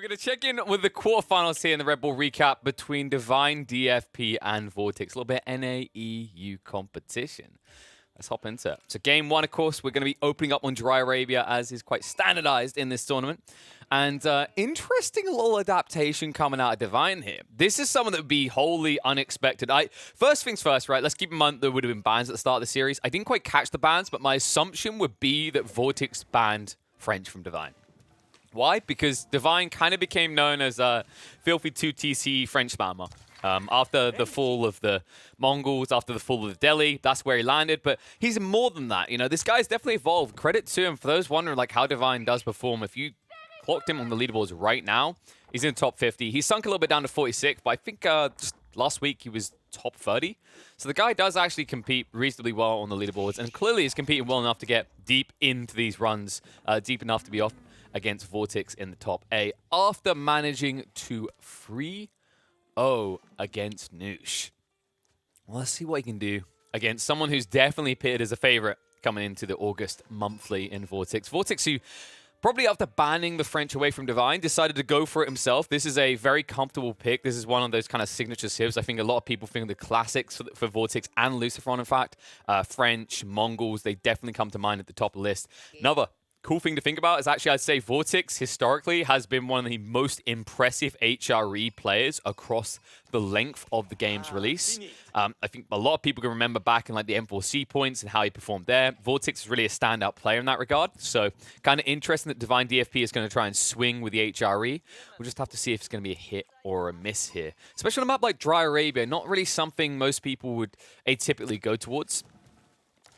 we're going to check in with the quarterfinals here in the Red Bull recap between Divine, DFP, and Vortex. A little bit NAEU competition. Let's hop into it. So game one, of course, we're going to be opening up on Dry Arabia, as is quite standardized in this tournament. And interesting little adaptation coming out of Divine here. This is someone that would be wholly unexpected. First things first, right? Let's keep in mind there would have been bans at the start of the series. I didn't quite catch the bans, but my assumption would be that Vortex banned French from Divine. Why? Because Divine kind of became known as a filthy 2TC French spammer. After the fall of the Mongols, after the fall of the Delhi, that's where he landed. But he's more than that. You know, this guy's definitely evolved. Credit to him. For those wondering like how Divine does perform, if you clocked him on the leaderboards right now, he's in the top 50. He's sunk a little bit down to 46, but I think just last week he was top 30. So the guy does actually compete reasonably well on the leaderboards, and clearly is competing well enough to get deep into these runs, deep enough to be off against Vortex in the top 8 after managing to 3-0 against Noosh. Well, let's see what he can do against someone who's definitely pitted as a favorite coming into the August monthly in Vortex. Vortex, who probably after banning the French away from Divine, decided to go for it himself. This is a very comfortable pick. This is one of those kind of signature civs. I think a lot of people think the classics for Vortex and Luciferon, in fact. French, Mongols, they definitely come to mind at the top of the list. Another cool thing to think about is actually I'd say Vortex historically has been one of the most impressive HRE players across the length of the game's release. I think a lot of people can remember back in like the M4C points and how he performed there. Vortex is really a standout player in that regard. So kind of interesting that Divine DFP is going to try and swing with the HRE. We'll just have to see if it's going to be a hit or a miss here. Especially on a map like Dry Arabia, not really something most people would atypically go towards.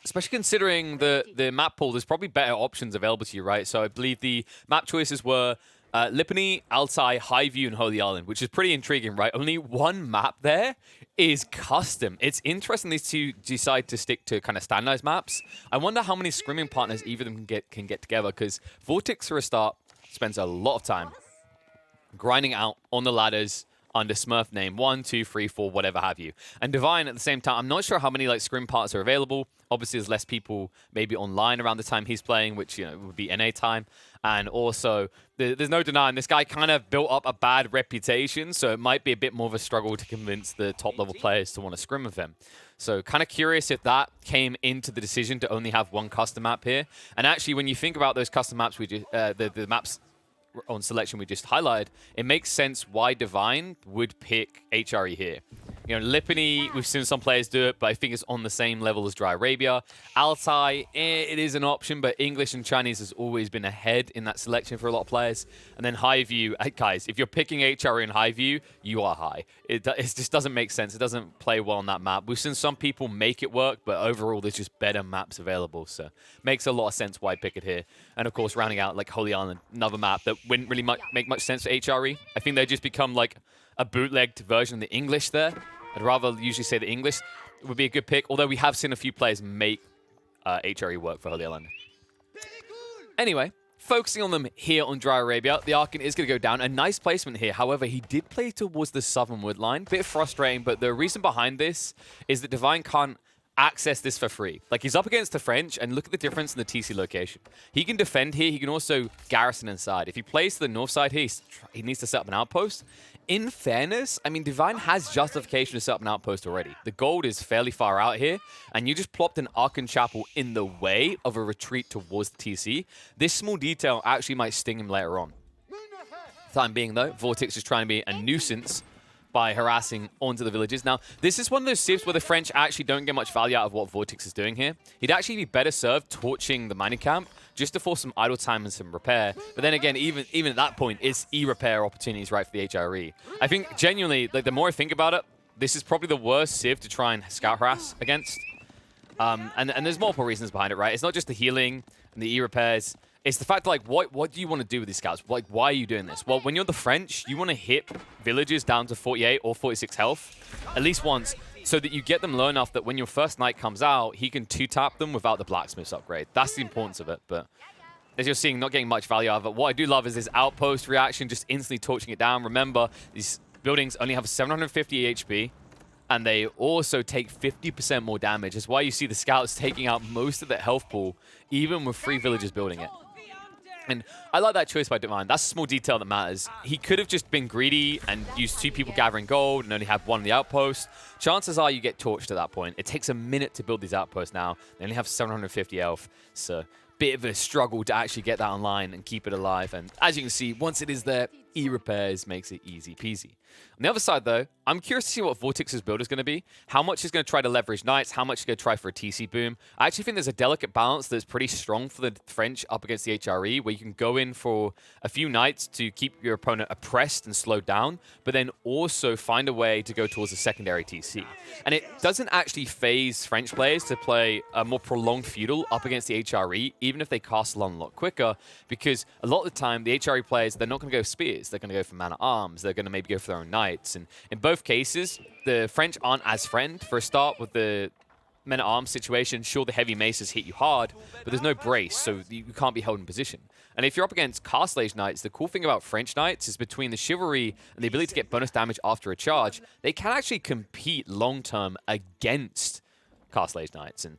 Especially considering the map pool, there's probably better options available to you, right? So I believe the map choices were Lipany, Altai, Highview, and Holy Island, which is pretty intriguing, right? Only one map there is custom. It's interesting these two decide to stick to kind of standardized maps. I wonder how many scrimming partners either of them can get together, because Vortex, for a start, spends a lot of time grinding out on the ladders under Smurf name 1, 2, 3, 4, whatever have you. And Divine at the same time, I'm not sure how many like scrim parts are available. Obviously, there's less people maybe online around the time he's playing, which, you know, would be NA time. And also, there's no denying this guy kind of built up a bad reputation, so it might be a bit more of a struggle to convince the top-level players to want to scrim with him. So kind of curious if that came into the decision to only have one custom map here. And actually, when you think about those custom maps, the maps on selection we just highlighted, it makes sense why Divine would pick HRE here. You know, Lipany, we've seen some players do it, but I think it's on the same level as Dry Arabia. Altai, it is an option, but English and Chinese has always been ahead in that selection for a lot of players. And then Highview, guys, if you're picking HRE and Highview, you are high. It just doesn't make sense. It doesn't play well on that map. We've seen some people make it work, but overall, there's just better maps available. So makes a lot of sense why I pick it here. And of course, rounding out like Holy Island, another map that wouldn't really make much sense for HRE. I think they just become like a bootlegged version of the English there. I'd rather usually say the English would be a good pick, although we have seen a few players make HRE work for Holy Island. Anyway, focusing on them here on Dry Arabia, the Archon is going to go down. A nice placement here. However, he did play towards the southern wood line. Bit frustrating, but the reason behind this is that Divine can't access this for free. Like, he's up against the French, and look at the difference in the TC location. He can defend here. He can also garrison inside. If he plays to the north side here, he needs to set up an outpost. In fairness, I mean, Divine has justification to set up an outpost already. The gold is fairly far out here, and you just plopped an Archon Chapel in the way of a retreat towards the TC. This small detail actually might sting him later on. Time being, though, Vortex is trying to be a nuisance by harassing onto the villages. Now, this is one of those civs where the French actually don't get much value out of what Vortex is doing here. He'd actually be better served torching the mining camp just to force some idle time and some repair. But then again, even at that point, it's e-repair opportunities right for the HRE. I think genuinely, like, the more I think about it, this is probably the worst civ to try and scout harass against. And there's multiple reasons behind it, right? It's not just the healing and the e-repairs. It's the fact that, like, what do you want to do with these scouts? Like, why are you doing this? Well, when you're the French, you want to hit villages down to 48 or 46 health at least once, so that you get them low enough that when your first knight comes out, he can two-tap them without the blacksmith's upgrade. That's the importance of it, but as you're seeing, not getting much value out of it. What I do love is this outpost reaction, just instantly torching it down. Remember, these buildings only have 750 HP, and they also take 50% more damage. That's why you see the scouts taking out most of the health pool, even with 3 villagers building it. And I like that choice by Divine. That's a small detail that matters. He could have just been greedy and used 2 people gathering gold and only have 1 on the outpost. Chances are you get torched at that point. It takes a minute to build these outposts now. They only have 750 health. So bit of a struggle to actually get that online and keep it alive. And as you can see, once it is there, E-repairs makes it easy peasy. On the other side, though, I'm curious to see what Vortex's build is going to be. How much he's going to try to leverage Knights, how much he's going to try for a TC boom. I actually think there's a delicate balance that's pretty strong for the French up against the HRE, where you can go in for a few Knights to keep your opponent oppressed and slowed down, but then also find a way to go towards a secondary TC. And it doesn't actually phase French players to play a more prolonged feudal up against the HRE, even if they castle on a lot quicker, because a lot of the time, the HRE players, they're not going to go spears. They're going to go for man-at-arms. They're going to maybe go for their own Knights. And in both cases, the French aren't as friend. For a start, with the men-at-arms situation, sure, the heavy maces hit you hard, but there's no brace, so you can't be held in position. And if you're up against Castle Age Knights, the cool thing about French Knights is between the chivalry and the ability to get bonus damage after a charge, they can actually compete long-term against Castle Age Knights. And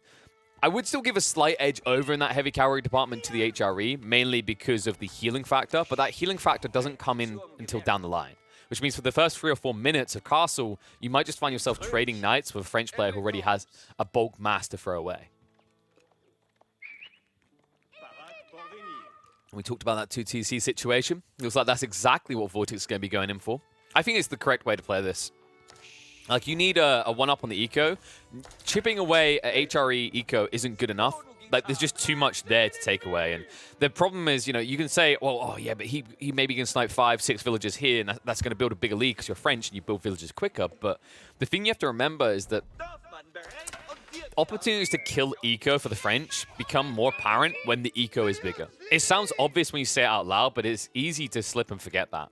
I would still give a slight edge over in that heavy cavalry department to the HRE, mainly because of the healing factor, but that healing factor doesn't come in until down the line. Which means for the first 3 or 4 minutes of Castle, you might just find yourself trading Knights with a French player who already has a bulk mass to throw away. We talked about that 2TC situation. Looks like that's exactly what Vortex is going to be going in for. I think it's the correct way to play this. Like, you need a 1-up on the eco. Chipping away at HRE eco isn't good enough. Like, there's just too much there to take away. And the problem is, you know, you can say, well, oh, yeah, but he maybe can snipe 5, 6 villages here, and that's going to build a bigger lead because you're French and you build villages quicker. But the thing you have to remember is that opportunities to kill eco for the French become more apparent when the eco is bigger. It sounds obvious when you say it out loud, but it's easy to slip and forget that.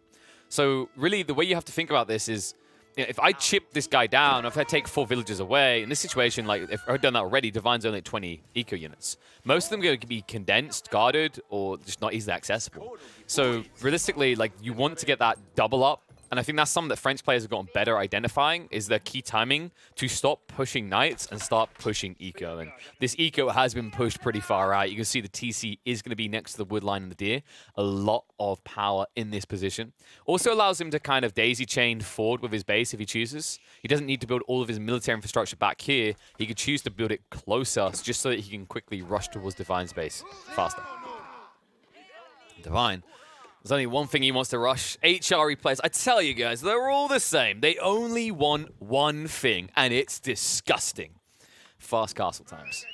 So really, the way you have to think about this is, you know, if I chip this guy down, if I take 4 villages away, in this situation, like if I've done that already, Divine's only at 20 eco units. Most of them are going to be condensed, guarded, or just not easily accessible. So realistically, like, you want to get that double up. And I think that's something that French players have gotten better identifying, is their key timing to stop pushing Knights and start pushing eco. And this eco has been pushed pretty far out. You can see the TC is going to be next to the woodline and the deer. A lot of power in this position. Also allows him to kind of daisy chain forward with his base if he chooses. He doesn't need to build all of his military infrastructure back here. He could choose to build it closer just so that he can quickly rush towards Divine's base faster. Divine, there's only one thing he wants to rush. HRE players, I tell you guys, they're all the same. They only want one thing, and it's disgusting. Fast castle times.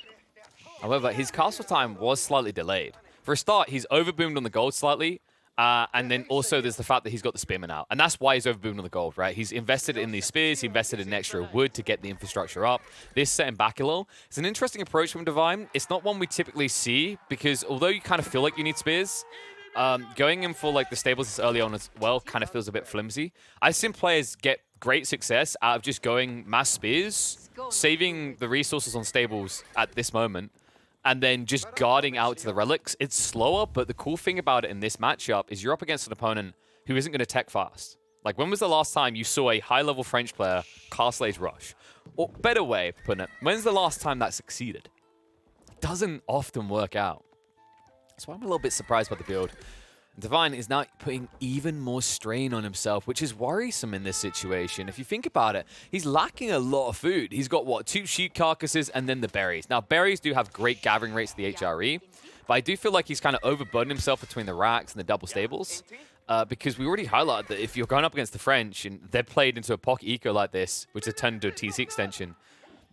However, his castle time was slightly delayed. For a start, he's overboomed on the gold slightly, and then also there's the fact that he's got the spearmen out. And that's why he's overboomed on the gold, right? He's invested in these spears, he invested in extra wood to get the infrastructure up. This setting back a little. It's an interesting approach from Divine. It's not one we typically see, because although you kind of feel like you need spears, going in for like the stables this early on as well kind of feels a bit flimsy. I've seen players get great success out of just going mass spears, saving the resources on stables at this moment, and then just guarding out to the relics. It's slower, but the cool thing about it in this matchup is you're up against an opponent who isn't going to tech fast. Like, when was the last time you saw a high-level French player Castle Age rush? Or better way of putting it, when's the last time that succeeded? It doesn't often work out. So I'm a little bit surprised by the build. Divine is now putting even more strain on himself, which is worrisome in this situation. If you think about it, he's lacking a lot of food. He's got, what, 2 sheep carcasses and then the berries. Now, berries do have great gathering rates to the HRE, but I do feel like he's kind of overburdened himself between the racks and the double stables, because we already highlighted that if you're going up against the French and they're played into a pocket eco like this, which is turned into a TC extension,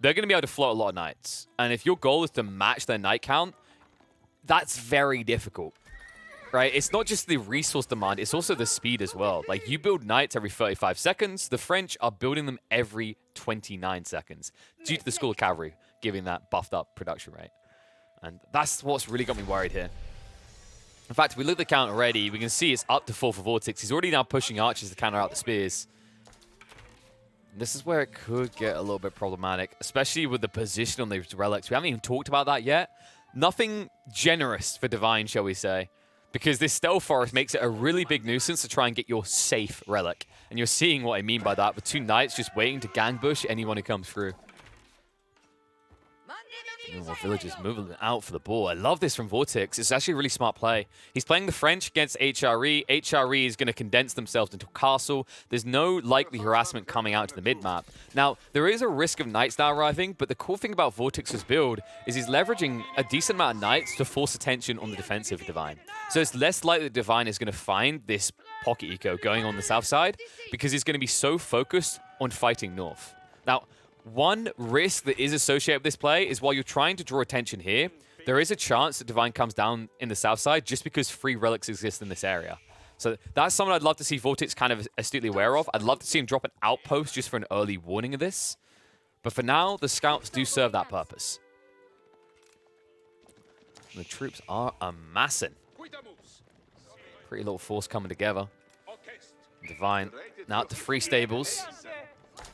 they're going to be able to float a lot of Knights. And if your goal is to match their Knight count, that's very difficult, right? It's not just the resource demand, it's also the speed as well. Like, you build Knights every 35 seconds. The French are building them every 29 seconds due to the School of Cavalry giving that buffed up production rate. And that's what's really got me worried here. In fact, if we look at the count already, we can see it's up to 4 for Vortex. He's already now pushing archers to counter out the spears. This is where it could get a little bit problematic, especially with the position on these relics. We haven't even talked about that yet. Nothing generous for Divine, shall we say, because this Stealth Forest makes it a really big nuisance to try and get your safe relic. And you're seeing what I mean by that, with 2 Knights just waiting to gang bush anyone who comes through. More villagers moving out for the ball. I love this from Vortex. It's actually a really smart play. He's playing the French against HRE. HRE is going to condense themselves into a castle. There's no likely harassment coming out to the mid-map. Now, there is a risk of Knights now arriving, but the cool thing about Vortex's build is he's leveraging a decent amount of Knights to force attention on the defensive Divine. So it's less likely that Divine is going to find this pocket eco going on the south side because he's going to be so focused on fighting north. Now, one risk that is associated with this play is while you're trying to draw attention here, there is a chance that Divine comes down in the south side just because free relics exist in this area. So that's something I'd love to see Vortex kind of astutely aware of. I'd love to see him drop an outpost just for an early warning of this. But for now, the scouts do serve that purpose. The troops are amassing. Pretty little force coming together. Divine now to free stables.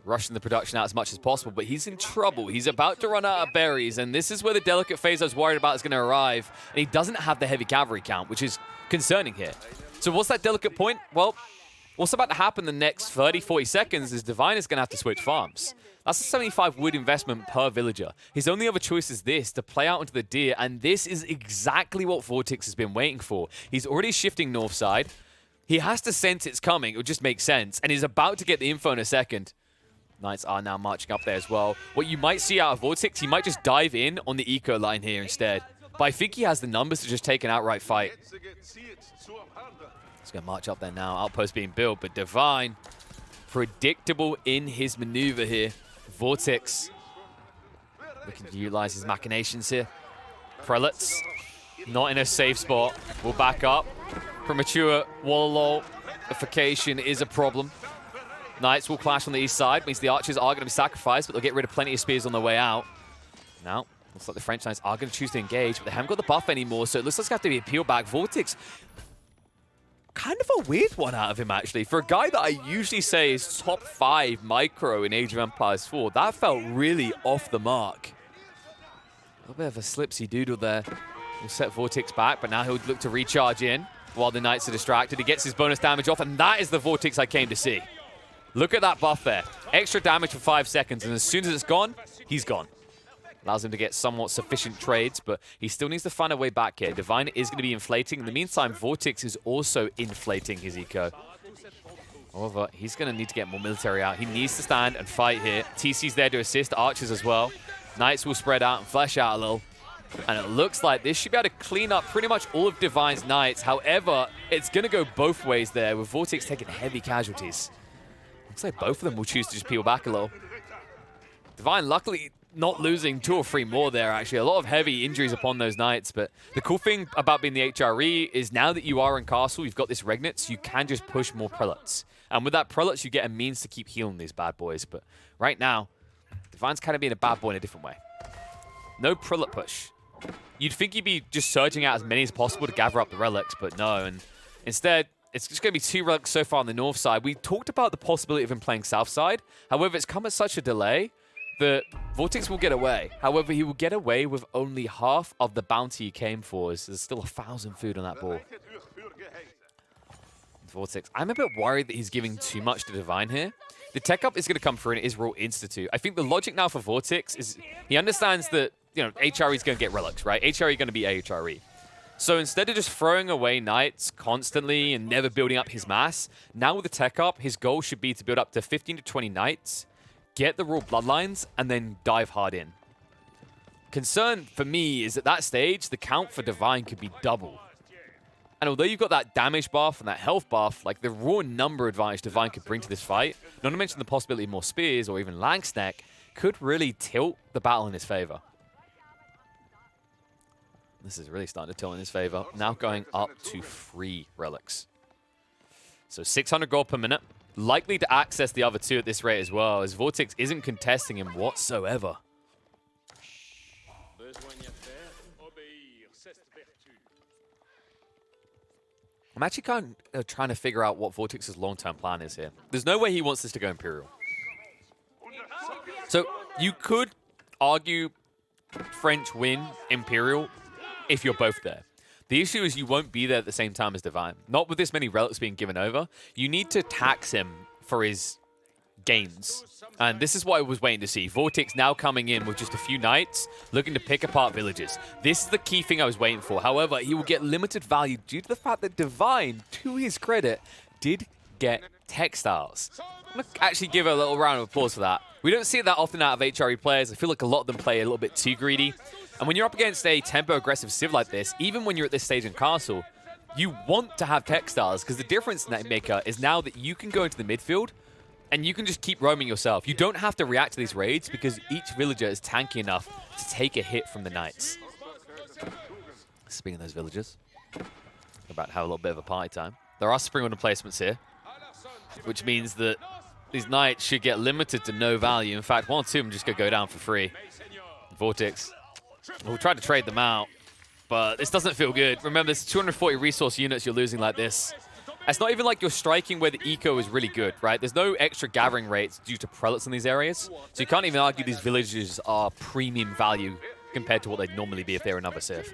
Rushing the production out as much as possible, but he's in trouble. He's about to run out of berries, and this is where the delicate phase I was worried about is going to arrive, and he doesn't have the heavy cavalry count, which is concerning here. So what's that delicate point? Well, what's about to happen the next 30, 40 seconds is Divine is going to have to switch farms. That's a 75 wood investment per villager. His only other choice is this, to play out into the deer, and this is exactly what Vortex has been waiting for. He's already shifting north side. He has to sense it's coming. It would just make sense, and he's about to get the info in a second. Knights are now marching up there as well. What you might see out of Vortex, he might just dive in on the eco line here instead. But I think he has the numbers to just take an outright fight. He's going to march up there now. Outpost being built, but Divine, predictable in his maneuver here. Vortex looking to utilize his machinations here. Prelates, not in a safe spot. Will back up. Premature wall-ification is a problem. Knights will clash on the east side, means the archers are going to be sacrificed, but they'll get rid of plenty of spears on their way out. Now, looks like the French Knights are going to choose to engage, but they haven't got the buff anymore, so it looks like it's going to have to be a peel back. Vortex, kind of a weird one out of him, actually. For a guy that I usually say is top 5 micro in Age of Empires 4, that felt really off the mark. A little bit of a slipsy doodle there. Will set Vortex back, but now he'll look to recharge in while the Knights are distracted. He gets his bonus damage off, and that is the Vortex I came to see. Look at that buff there. Extra damage for 5 seconds, and as soon as it's gone, he's gone. Allows him to get somewhat sufficient trades, but he still needs to find a way back here. Divine is going to be inflating. In the meantime, Vortex is also inflating his eco. However, he's going to need to get more military out. He needs to stand and fight here. TC's there to assist, archers as well. Knights will spread out and flesh out a little. And it looks like this should be able to clean up pretty much all of Divine's Knights. However, it's going to go both ways there, with Vortex taking heavy casualties. Looks like both of them will choose to just peel back a little. Divine, luckily, not losing 2 or 3 more there, actually. A lot of heavy injuries upon those Knights, but the cool thing about being the HRE is now that you are in Castle, you've got this Regnitz, you can just push more Prelates. And with that Prelates, you get a means to keep healing these bad boys. But right now, Divine's kind of being a bad boy in a different way. No Prelate push. You'd think you'd be just surging out as many as possible to gather up the relics, but no. And instead, it's just going to be 2 relics so far on the north side. We talked about the possibility of him playing south side. However, it's come at such a delay that Vortex will get away. However, he will get away with only half of the bounty he came for. There's still 1,000 food on that ball. Vortex, I'm a bit worried that he's giving too much to Divine here. The tech up is going to come through and it is Raw Institute. I think the logic now for Vortex is he understands that, HRE is going to get relics, right? HRE going to be HRE. So instead of just throwing away Knights constantly and never building up his mass, now with the tech up, his goal should be to build up to 15 to 20 Knights, get the raw bloodlines, and then dive hard in. Concern for me is at that stage, the count for Divine could be double. And although you've got that damage buff and that health buff, like the raw number advantage Divine could bring to this fight, not to mention the possibility of more spears or even Langsneck, could really tilt the battle in his favor. This is really starting to tilt in his favor. Now going up to 3 relics. So 600 gold per minute. Likely to access the other 2 at this rate as well, as Vortex isn't contesting him whatsoever. I'm actually kind of trying to figure out what Vortex's long-term plan is here. There's no way he wants this to go Imperial. So you could argue French win Imperial if you're both there. The issue is you won't be there at the same time as Divine. Not with this many relics being given over. You need to tax him for his gains. And this is what I was waiting to see. Vortex now coming in with just a few knights, looking to pick apart villages. This is the key thing I was waiting for. However, he will get limited value due to the fact that Divine, to his credit, did get textiles. I'm going to actually give a little round of applause for that. We don't see it that often out of HRE players. I feel like a lot of them play a little bit too greedy. And when you're up against a tempo-aggressive civ like this, even when you're at this stage in Castle, you want to have textiles, because the difference maker is now that you can go into the midfield and you can just keep roaming yourself. You don't have to react to these raids because each villager is tanky enough to take a hit from the knights. Speaking of those villagers, we're about to have a little bit of a party time. There are spring order placements here, which means that these knights should get limited to no value. In fact, one or two of them just going to go down for free. Vortex. We'll try to trade them out, but this doesn't feel good. Remember, there's 240 resource units you're losing like this. It's not even like you're striking where the eco is really good, right? There's no extra gathering rates due to prelates in these areas. So you can't even argue these villages are premium value compared to what they'd normally be if they were another civ.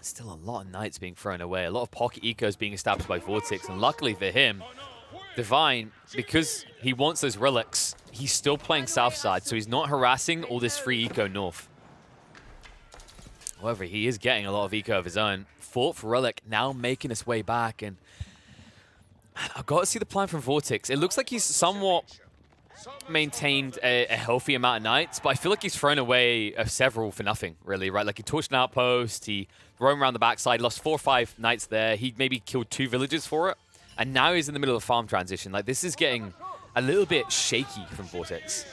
Still a lot of knights being thrown away. A lot of pocket ecos being established by Vortex. And luckily for him, Divine, because he wants those relics, he's still playing south side. So he's not harassing all this free eco north. However, he is getting a lot of eco of his own. Fourth relic now making its way back, and man, I've got to see the plan from Vortex. It looks like he's somewhat maintained a healthy amount of knights, but I feel like he's thrown away several for nothing, really, right? Like he torched an outpost, he roamed around the backside, lost 4 or 5 knights there. He maybe killed 2 villages for it, and now he's in the middle of a farm transition. Like, this is getting a little bit shaky from Vortex,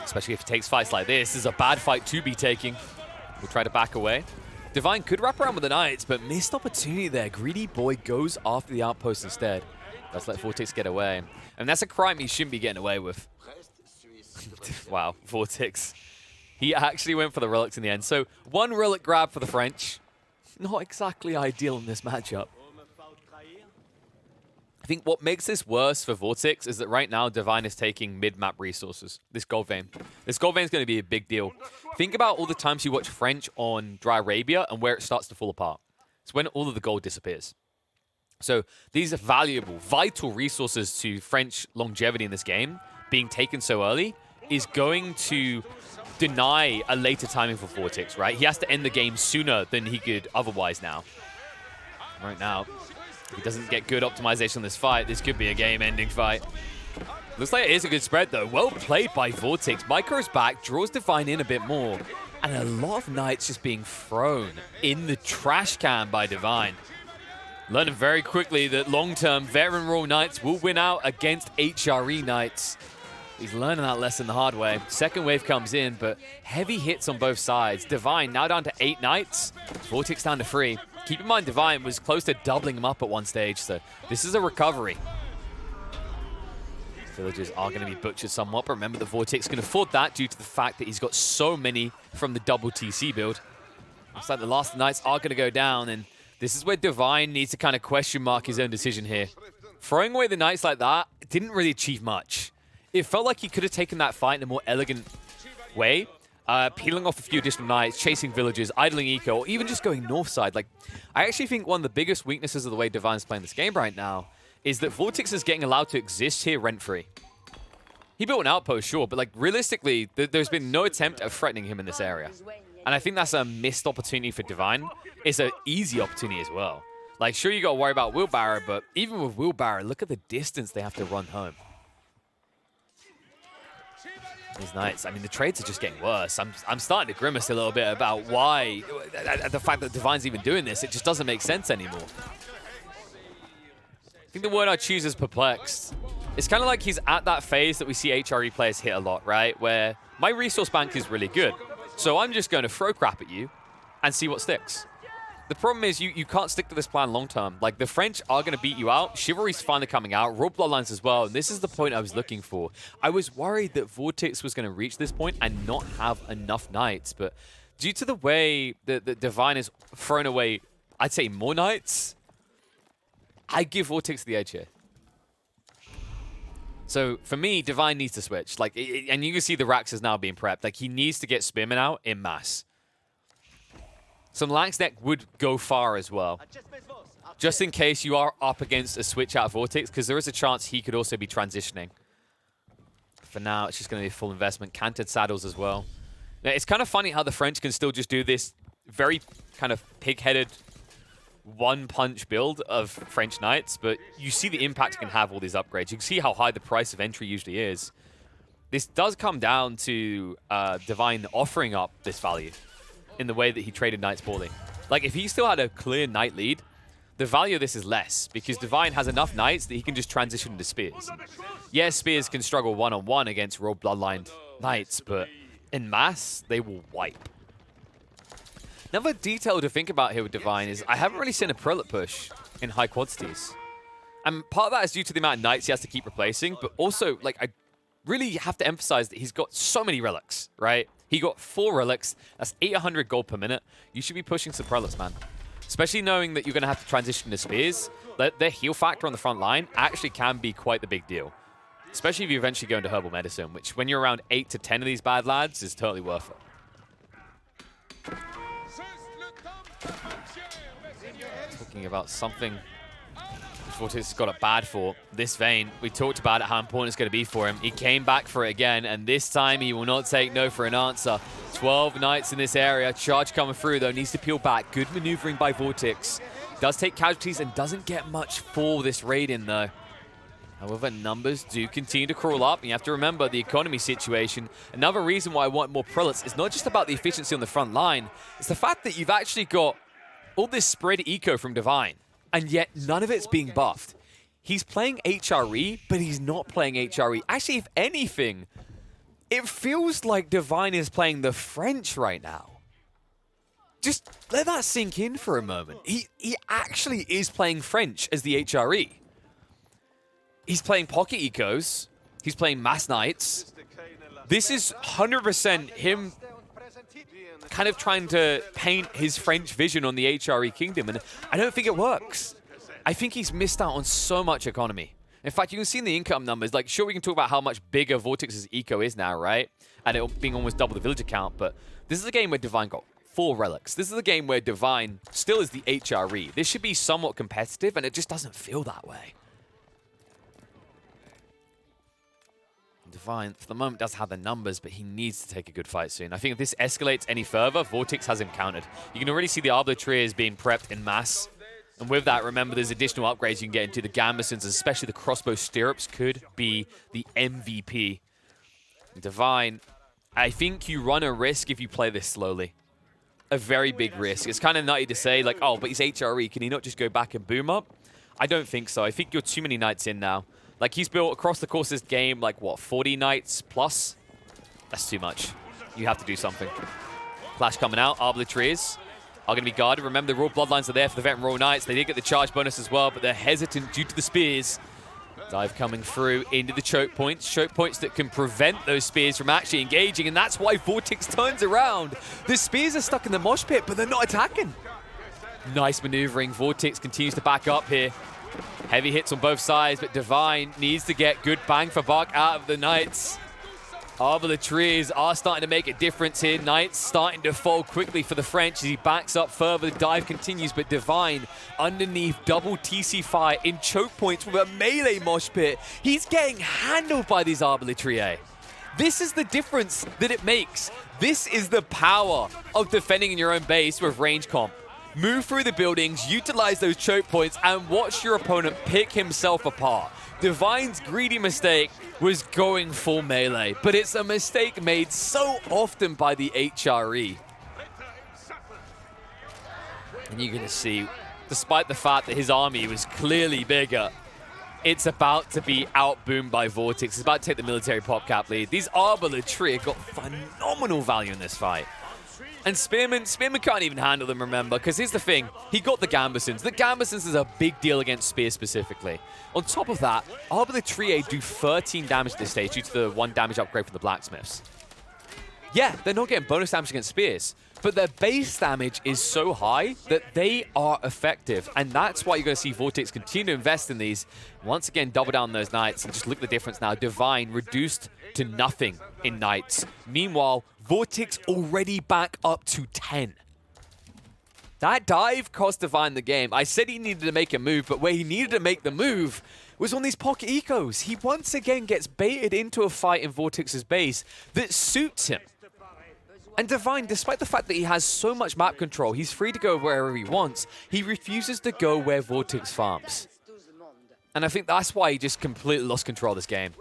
especially if he takes fights like this. This is a bad fight to be taking. We'll try to back away. Divine could wrap around with the knights, but missed opportunity there. Greedy boy goes after the outpost instead. Let's let Vortex get away. And that's a crime he shouldn't be getting away with. Wow, Vortex. He actually went for the relics in the end. So 1 relic grab for the French. Not exactly ideal in this matchup. I think what makes this worse for Vortex is that right now Divine is taking mid-map resources. This gold vein. This gold vein is going to be a big deal. Think about all the times you watch French on Dry Arabia and where it starts to fall apart. It's when all of the gold disappears. So these are valuable, vital resources to French longevity in this game. Being taken so early is going to deny a later timing for Vortex, right? He has to end the game sooner than he could otherwise now. Right now, if he doesn't get good optimization on this fight, this could be a game-ending fight. Looks like it is a good spread, though. Well played by Vortex. Micro is back, draws Divine in a bit more. And a lot of knights just being thrown in the trash can by Divine. Learning very quickly that long-term veteran Royal Knights will win out against HRE Knights. He's learning that lesson the hard way. Second wave comes in, but heavy hits on both sides. Divine now down to 8 knights. Vortex down to 3. Keep in mind, Divine was close to doubling him up at one stage, so this is a recovery. Villagers are going to be butchered somewhat, but remember the Vortex can afford that due to the fact that he's got so many from the double TC build. Looks like the last knights are going to go down, and this is where Divine needs to kind of question mark his own decision here. Throwing away the knights like that didn't really achieve much. It felt like he could have taken that fight in a more elegant way, peeling off a few additional knights, chasing villagers, idling eco, or even just going north side. Like, I actually think one of the biggest weaknesses of the way Divine's playing this game right now is that Vortex is getting allowed to exist here rent-free. He built an outpost, sure, but like realistically, there's been no attempt at threatening him in this area. And I think that's a missed opportunity for Divine. It's an easy opportunity as well. Like, sure, you got to worry about Wheelbarrow, but even with Wheelbarrow, look at the distance they have to run home. These knights, I mean, the trades are just getting worse. I'm starting to grimace a little bit about why, the fact that Divine's even doing this, it just doesn't make sense anymore. I think the word I choose is perplexed. It's kind of like he's at that phase that we see HRE players hit a lot, right? Where my resource bank is really good, so I'm just going to throw crap at you and see what sticks. The problem is you can't stick to this plan long term. Like, the French are going to beat you out. Chivalry's finally coming out. Royal Bloodlines as well. And this is the point I was looking for. I was worried that Vortex was going to reach this point and not have enough knights. But due to the way that Divine has thrown away, I'd say more knights, I give Vortex the edge here. So for me, Divine needs to switch. Like, and you can see the Rax is now being prepped. Like, he needs to get Spearman out en masse. Some Lax deck would go far as well. just in case you are up against a switch out of Vortex, because there is a chance he could also be transitioning. For now, it's just going to be a full investment. Canted saddles as well. Now, it's kind of funny how the French can still just do this very kind of pig-headed one-punch build of French Knights, but you see the impact it can have all these upgrades. You can see how high the price of entry usually is. This does come down to Divine offering up this value in the way that he traded Knights poorly. Like, if he still had a clear Knight lead, the value of this is less, because Divine has enough Knights that he can just transition into Spears. Yes, Spears can struggle one-on-one against Royal Bloodlined Knights, but in mass, they will wipe. Another detail to think about here with Divine is I haven't really seen a prelate push in high quantities. And part of that is due to the amount of Knights he has to keep replacing, but also, like, I really have to emphasize that he's got so many relics, right? He got 4 relics. That's 800 gold per minute. You should be pushing some prelates, man. Especially knowing that you're going to have to transition to Spears. Their heal factor on the front line actually can be quite the big deal. Especially if you eventually go into Herbal Medicine, which when you're around 8 to 10 of these bad lads is totally worth it. Talking about something Vortex has got it bad for. This Vayne, we talked about it, how important it's going to be for him. He came back for it again, and this time he will not take no for an answer. 12 Knights in this area. Charge coming through, though. Needs to peel back. Good maneuvering by Vortex. Does take casualties and doesn't get much for this raid-in, though. However, numbers do continue to crawl up. And you have to remember the economy situation. Another reason why I want more prelates is not just about the efficiency on the front line. It's the fact that you've actually got all this spread eco from Divine, and yet none of it's being buffed. He's playing HRE, but he's not playing HRE. Actually, if anything, it feels like Divine is playing the French right now. Just let that sink in for a moment. He actually is playing French as the HRE. He's playing pocket ecos. He's playing mass knights. This is 100% him kind of trying to paint his French vision on the HRE kingdom, and I don't think it works. I think he's missed out on so much economy. In fact, you can see in the income numbers, like, sure, we can talk about how much bigger Vortex's eco is now, right? And it being almost double the villager count, but this is a game where Divine got 4 relics. This is a game where Divine still is the HRE. This should be somewhat competitive, and it just doesn't feel that way. Divine, for the moment, does have the numbers, but he needs to take a good fight soon. I think if this escalates any further, Vortex has him countered. You can already see the Arbitraries being prepped in mass. And with that, remember, there's additional upgrades you can get into. The Gambesons, especially the crossbow stirrups, could be the MVP. Divine, I think you run a risk if you play this slowly. A very big risk. It's kind of nutty to say, like, oh, but he's HRE. Can he not just go back and boom up? I don't think so. I think you're too many Knights in now. Like, he's built across the course of this game, like, what, 40 Knights plus? That's too much. You have to do something. Flash coming out. Arbitraries are going to be guarded. Remember, the Royal Bloodlines are there for the Veteran Royal Knights. They did get the charge bonus as well, but they're hesitant due to the spears. Dive coming through into the choke points. Choke points that can prevent those spears from actually engaging, and that's why Vortex turns around. The spears are stuck in the mosh pit, but they're not attacking. Nice maneuvering. Vortex continues to back up here. Heavy hits on both sides, but Divine needs to get good bang for buck out of the Knights. Arbitraries are starting to make a difference here. Knights starting to fall quickly for the French as he backs up further. The dive continues, but Divine underneath double TC fire in choke points with a melee mosh pit. He's getting handled by these Arbitraries. This is the difference that it makes. This is the power of defending in your own base with range comp. Move through the buildings, utilize those choke points, and watch your opponent pick himself apart. Divine's greedy mistake was going full melee, but it's a mistake made so often by the HRE. And you're going to see, despite the fact that his army was clearly bigger, it's about to be outboomed by Vortex. It's about to take the military popcap lead. These Arbitraries got phenomenal value in this fight. And Spearman can't even handle them, remember, because here's the thing. He got the Gambesons. The Gambesons is a big deal against Spear specifically. On top of that, Arbitraries do 13 damage at this stage due to the 1 damage upgrade from the Blacksmiths. Yeah, they're not getting bonus damage against Spears, but their base damage is so high that they are effective. And that's why you're going to see Vortex continue to invest in these. Once again, double down those Knights, and just look at the difference now. Divine reduced to nothing in Knights. Meanwhile, Vortex already back up to 10. That dive cost Divine the game. I said he needed to make a move, but where he needed to make the move was on these pocket ecos. He once again gets baited into a fight in Vortex's base that suits him. And Divine, despite the fact that he has so much map control, he's free to go wherever he wants, he refuses to go where Vortex farms. And I think that's why he just completely lost control of this game.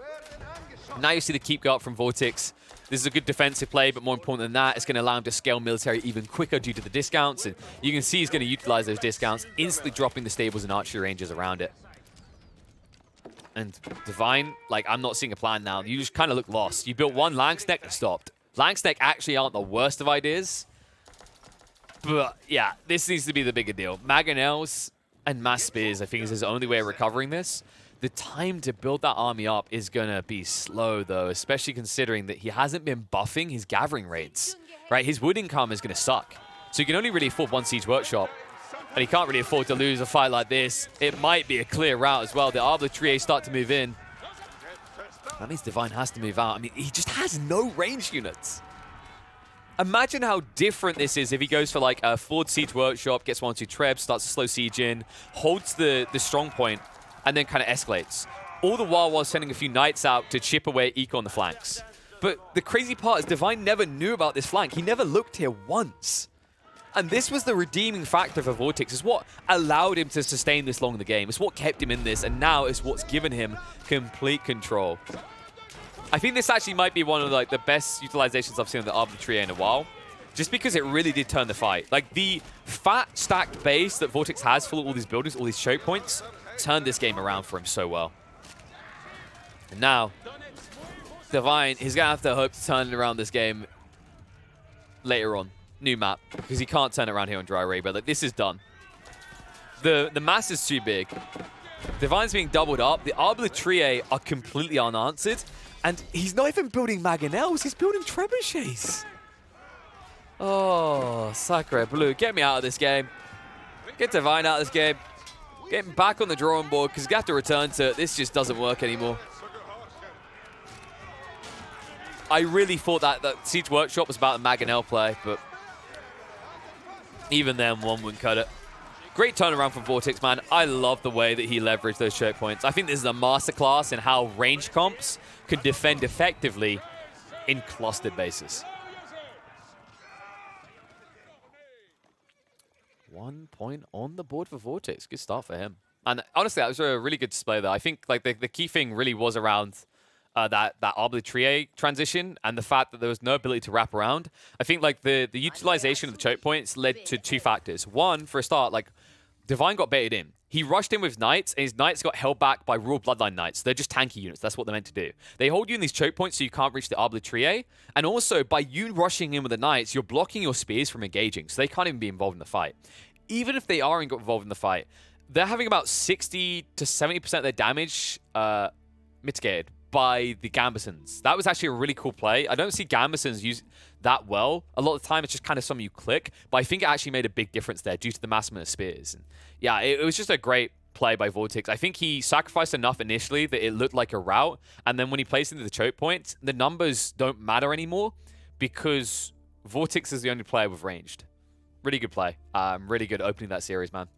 Now you see the keep go up from Vortex. This is a good defensive play, but more important than that, it's going to allow him to scale military even quicker due to the discounts. And you can see he's going to utilize those discounts, instantly dropping the stables and archery ranges around it. And Divine, like, I'm not seeing a plan now. You just kind of look lost. You built one Langsneck and stopped. Langsneck actually aren't the worst of ideas. But, yeah, this needs to be the bigger deal. Mangonels and Mass Spears, I think, is his only way of recovering this. The time to build that army up is going to be slow, though, especially considering that he hasn't been buffing his gathering rates. Right? His wood income is going to suck. So he can only really afford one Siege Workshop. And he can't really afford to lose a fight like this. It might be a clear route as well. The Arbitraries start to move in. That means Divine has to move out. I mean, he just has no range units. Imagine how different this is if he goes for like a forward Siege Workshop, gets 1-2 Trebs, starts to slow siege in, holds the strong point, and then kind of escalates. All the while sending a few knights out to chip away Eco on the flanks. But the crazy part is Divine never knew about this flank. He never looked here once. And this was the redeeming factor for Vortex. It's what allowed him to sustain this long in the game. It's what kept him in this, and now it's what's given him complete control. I think this actually might be one of like the best utilizations I've seen of the Arbitrary in a while, just because it really did turn the fight. Like the fat stacked base that Vortex has full of all these buildings, all these choke points, turned this game around for him so well. And now, Divine, he's going to have to hope to turn around this game later on. New map, because he can't turn around here on Dry Ray, but like, this is done. The mass is too big. Divine's being doubled up. The Arbitraries are completely unanswered. And he's not even building Mangonels, he's building Trebuchets. Oh, Sacre Bleu. Get me out of this game. Get Divine out of this game. Get him back on the drawing board, because he's going to have to return to it. This just doesn't work anymore. I really thought that Siege Workshop was about a Mangonel play, but even then, one wouldn't cut it. Great turnaround from Vortex, man. I love the way that he leveraged those choke points. I think this is a masterclass in how range comps can defend effectively in clustered bases. 1 point on the board for Vortex. Good start for him. And honestly, that was a really good display there. I think like the key thing really was around that Arbitraries transition and the fact that there was no ability to wrap around. I think like the utilization of the choke points led to two factors. One, for a start, like Divine got baited in. He rushed in with knights, and his knights got held back by Royal Bloodline knights. They're just tanky units. That's what they're meant to do. They hold you in these choke points so you can't reach the Arbitraries. And also, by you rushing in with the knights, you're blocking your spears from engaging, so they can't even be involved in the fight. Even if they are involved in the fight, they're having about 60 to 70% of their damage mitigated by the Gambesons. That was actually a really cool play. I don't see Gambesons use that well. A lot of the time, it's just kind of something you click, but I think it actually made a big difference there due to the mass amount of spears. And yeah, it was just a great play by Vortex. I think he sacrificed enough initially that it looked like a rout, and then when he placed into the choke points, the numbers don't matter anymore because Vortex is the only player with ranged. Really good play. Really good opening that series, man.